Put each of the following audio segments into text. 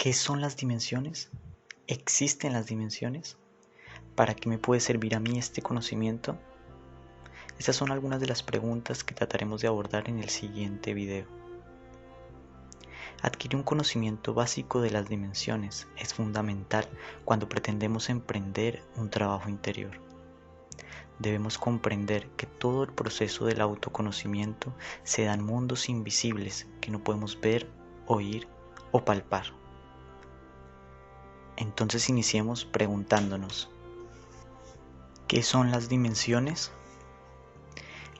¿Qué son las dimensiones? ¿Existen las dimensiones? ¿Para qué me puede servir a mí este conocimiento? Estas son algunas de las preguntas que trataremos de abordar en el siguiente video. Adquirir un conocimiento básico de las dimensiones es fundamental cuando pretendemos emprender un trabajo interior. Debemos comprender que todo el proceso del autoconocimiento se da en mundos invisibles que no podemos ver, oír o palpar. Entonces iniciemos preguntándonos, ¿qué son las dimensiones?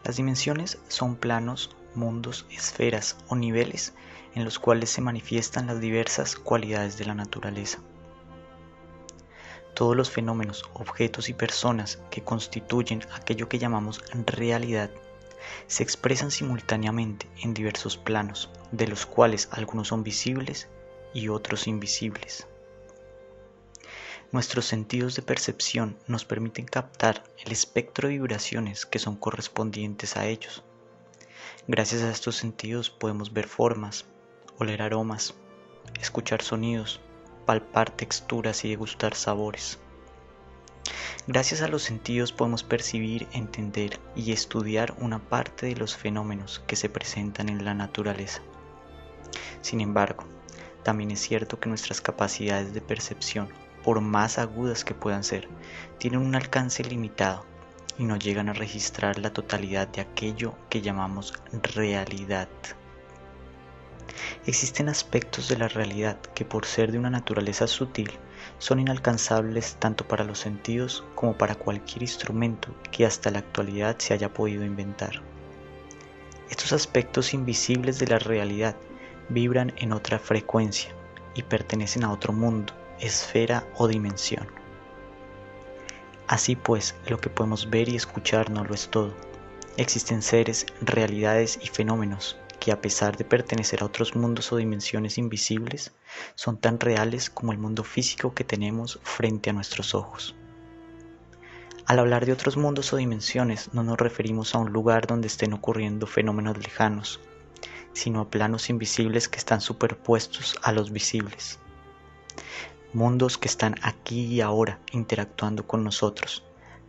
Las dimensiones son planos, mundos, esferas o niveles en los cuales se manifiestan las diversas cualidades de la naturaleza. Todos los fenómenos, objetos y personas que constituyen aquello que llamamos realidad se expresan simultáneamente en diversos planos, de los cuales algunos son visibles y otros invisibles. Nuestros sentidos de percepción nos permiten captar el espectro de vibraciones que son correspondientes a ellos. Gracias a estos sentidos podemos ver formas, oler aromas, escuchar sonidos, palpar texturas y degustar sabores. Gracias a los sentidos podemos percibir, entender y estudiar una parte de los fenómenos que se presentan en la naturaleza. Sin embargo, también es cierto que nuestras capacidades de percepción, por más agudas que puedan ser, tienen un alcance limitado y no llegan a registrar la totalidad de aquello que llamamos realidad. Existen aspectos de la realidad que, por ser de una naturaleza sutil, son inalcanzables tanto para los sentidos como para cualquier instrumento que hasta la actualidad se haya podido inventar. Estos aspectos invisibles de la realidad vibran en otra frecuencia y pertenecen a otro mundo, esfera o dimensión. Así pues, lo que podemos ver y escuchar no lo es todo. Existen seres, realidades y fenómenos que, a pesar de pertenecer a otros mundos o dimensiones invisibles, son tan reales como el mundo físico que tenemos frente a nuestros ojos. Al hablar de otros mundos o dimensiones, no nos referimos a un lugar donde estén ocurriendo fenómenos lejanos, sino a planos invisibles que están superpuestos a los visibles. Mundos que están aquí y ahora interactuando con nosotros,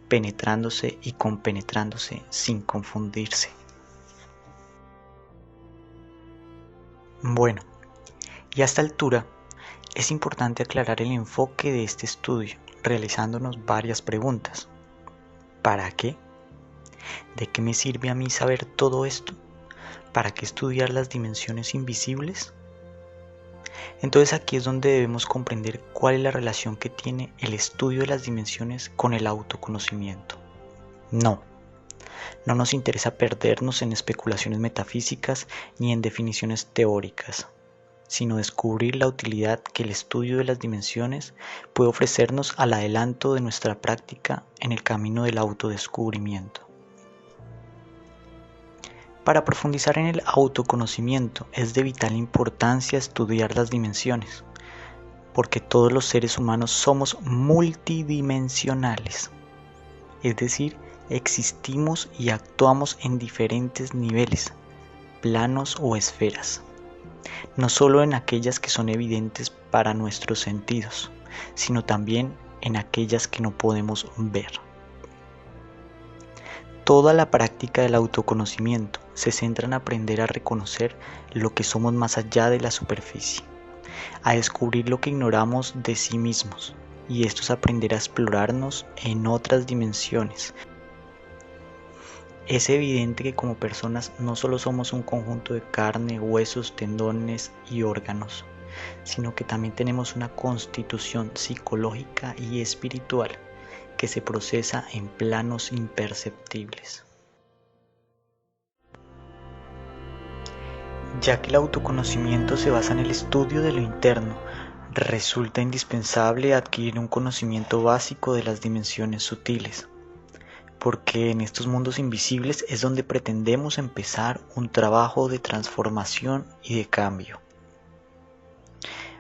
penetrándose y compenetrándose sin confundirse. Bueno, y a esta altura es importante aclarar el enfoque de este estudio, realizándonos varias preguntas. ¿Para qué? ¿De qué me sirve a mí saber todo esto? ¿Para qué estudiar las dimensiones invisibles? Entonces aquí es donde debemos comprender cuál es la relación que tiene el estudio de las dimensiones con el autoconocimiento. No nos interesa perdernos en especulaciones metafísicas ni en definiciones teóricas, sino descubrir la utilidad que el estudio de las dimensiones puede ofrecernos al adelanto de nuestra práctica en el camino del autodescubrimiento. Para profundizar en el autoconocimiento es de vital importancia estudiar las dimensiones, porque todos los seres humanos somos multidimensionales, es decir, existimos y actuamos en diferentes niveles, planos o esferas, no solo en aquellas que son evidentes para nuestros sentidos, sino también en aquellas que no podemos ver. Toda la práctica del autoconocimiento se centra en aprender a reconocer lo que somos más allá de la superficie, a descubrir lo que ignoramos de sí mismos, y esto es aprender a explorarnos en otras dimensiones. Es evidente que como personas no solo somos un conjunto de carne, huesos, tendones y órganos, sino que también tenemos una constitución psicológica y espiritual que se procesa en planos imperceptibles. Ya que el autoconocimiento se basa en el estudio de lo interno, resulta indispensable adquirir un conocimiento básico de las dimensiones sutiles, porque en estos mundos invisibles es donde pretendemos empezar un trabajo de transformación y de cambio.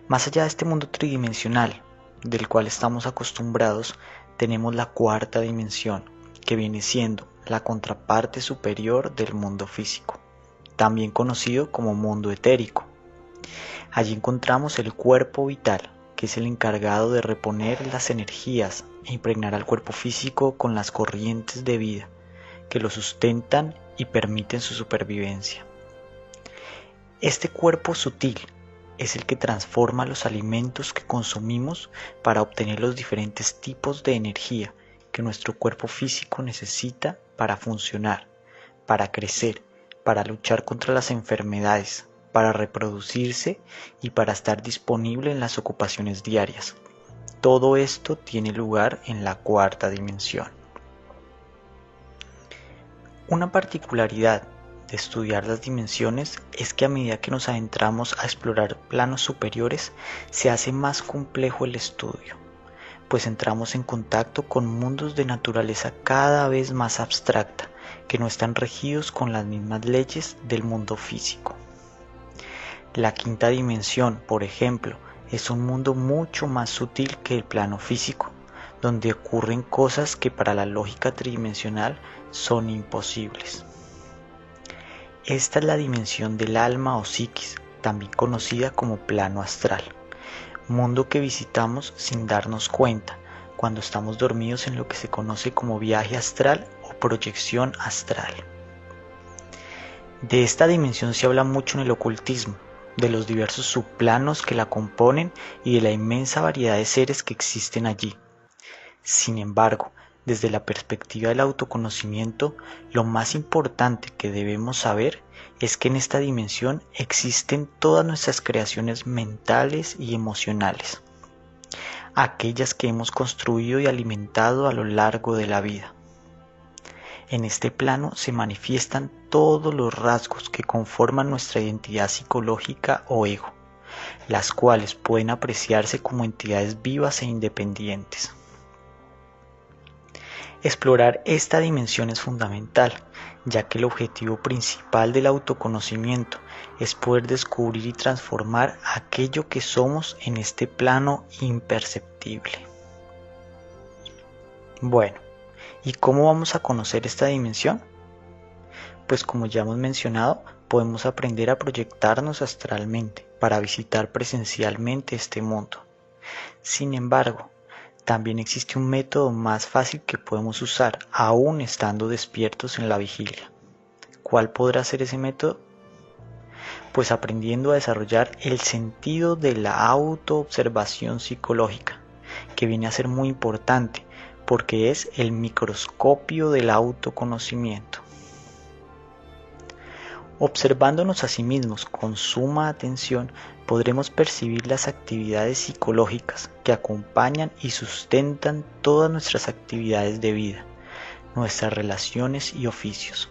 Más allá de este mundo tridimensional, del cual estamos acostumbrados, tenemos la cuarta dimensión, que viene siendo la contraparte superior del mundo físico, también conocido como mundo etérico, Allí encontramos el cuerpo vital, que es el encargado de reponer las energías e impregnar al cuerpo físico con las corrientes de vida que lo sustentan y permiten su supervivencia. Este cuerpo sutil es el que transforma los alimentos que consumimos para obtener los diferentes tipos de energía que nuestro cuerpo físico necesita para funcionar, para crecer, para luchar contra las enfermedades, para reproducirse y para estar disponible en las ocupaciones diarias. Todo esto tiene lugar en la cuarta dimensión. Una particularidad de estudiar las dimensiones es que a medida que nos adentramos a explorar planos superiores, se hace más complejo el estudio, pues entramos en contacto con mundos de naturaleza cada vez más abstracta, que no están regidos con las mismas leyes del mundo físico. La quinta dimensión, por ejemplo, es un mundo mucho más sutil que el plano físico, donde ocurren cosas que para la lógica tridimensional son imposibles. Esta es la dimensión del alma o psiquis, también conocida como plano astral, mundo que visitamos sin darnos cuenta, cuando estamos dormidos en lo que se conoce como viaje astral o proyección astral. De esta dimensión se habla mucho en el ocultismo, de los diversos subplanos que la componen y de la inmensa variedad de seres que existen allí. Sin embargo, desde la perspectiva del autoconocimiento, lo más importante que debemos saber es que en esta dimensión existen todas nuestras creaciones mentales y emocionales, aquellas que hemos construido y alimentado a lo largo de la vida. En este plano se manifiestan todos los rasgos que conforman nuestra identidad psicológica o ego, las cuales pueden apreciarse como entidades vivas e independientes. Explorar esta dimensión es fundamental, ya que el objetivo principal del autoconocimiento es poder descubrir y transformar aquello que somos en este plano imperceptible. Bueno, ¿y cómo vamos a conocer esta dimensión? Pues como ya hemos mencionado, podemos aprender a proyectarnos astralmente para visitar presencialmente este mundo. Sin embargo, también existe un método más fácil que podemos usar aún estando despiertos en la vigilia. ¿Cuál podrá ser ese método? Pues aprendiendo a desarrollar el sentido de la autoobservación psicológica, que viene a ser muy importante porque es el microscopio del autoconocimiento. Observándonos a sí mismos con suma atención, podremos percibir las actividades psicológicas que acompañan y sustentan todas nuestras actividades de vida, nuestras relaciones y oficios.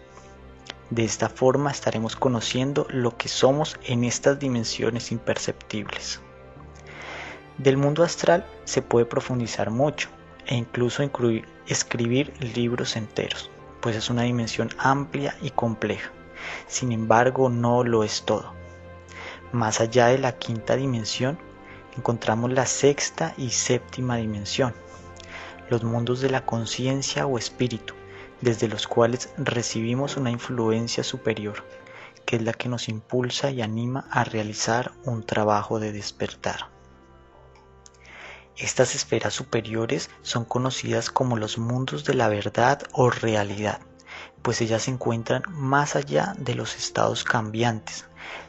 De esta forma estaremos conociendo lo que somos en estas dimensiones imperceptibles. Del mundo astral se puede profundizar mucho e incluso escribir libros enteros, pues es una dimensión amplia y compleja. Sin embargo, no lo es todo. Más allá de la quinta dimensión, encontramos la sexta y séptima dimensión, los mundos de la conciencia o espíritu, desde los cuales recibimos una influencia superior, que es la que nos impulsa y anima a realizar un trabajo de despertar. Estas esferas superiores son conocidas como los mundos de la verdad o realidad, pues ellas se encuentran más allá de los estados cambiantes,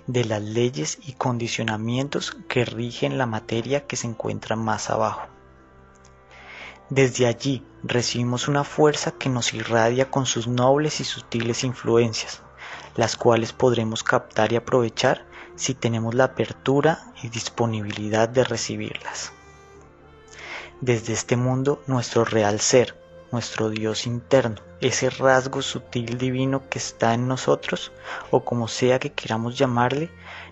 de las leyes y condicionamientos que rigen la materia que se encuentra más abajo. Desde allí recibimos una fuerza que nos irradia con sus nobles y sutiles influencias, las cuales podremos captar y aprovechar si tenemos la apertura y disponibilidad de recibirlas. Desde este mundo, nuestro real ser, nuestro Dios interno, ese rasgo sutil divino que está en nosotros, o como sea que queramos llamarle,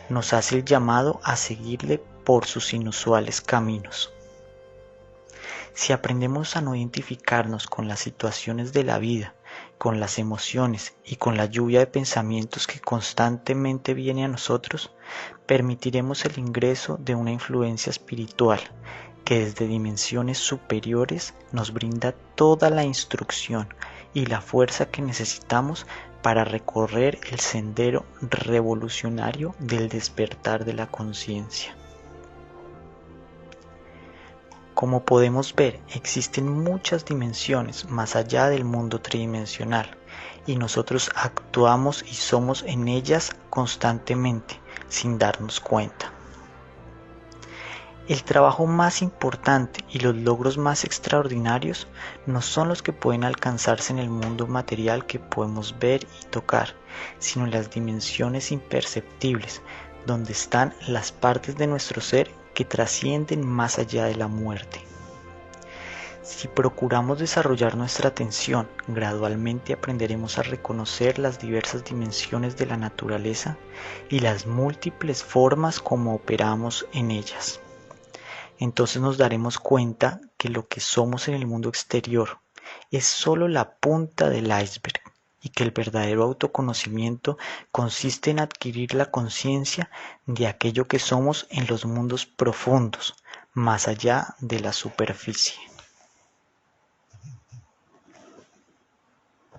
nos hace el llamado a seguirle por sus inusuales caminos. Si aprendemos a no identificarnos con las situaciones de la vida, con las emociones y con la lluvia de pensamientos que constantemente viene a nosotros, permitiremos el ingreso de una influencia espiritual que desde dimensiones superiores nos brinda toda la instrucción y la fuerza que necesitamos para recorrer el sendero revolucionario del despertar de la conciencia. Como podemos ver, existen muchas dimensiones más allá del mundo tridimensional y nosotros actuamos y somos en ellas constantemente sin darnos cuenta. El trabajo más importante y los logros más extraordinarios no son los que pueden alcanzarse en el mundo material que podemos ver y tocar, sino en las dimensiones imperceptibles, donde están las partes de nuestro ser que trascienden más allá de la muerte. Si procuramos desarrollar nuestra atención, gradualmente aprenderemos a reconocer las diversas dimensiones de la naturaleza y las múltiples formas como operamos en ellas. Entonces nos daremos cuenta que lo que somos en el mundo exterior es solo la punta del iceberg y que el verdadero autoconocimiento consiste en adquirir la conciencia de aquello que somos en los mundos profundos, más allá de la superficie.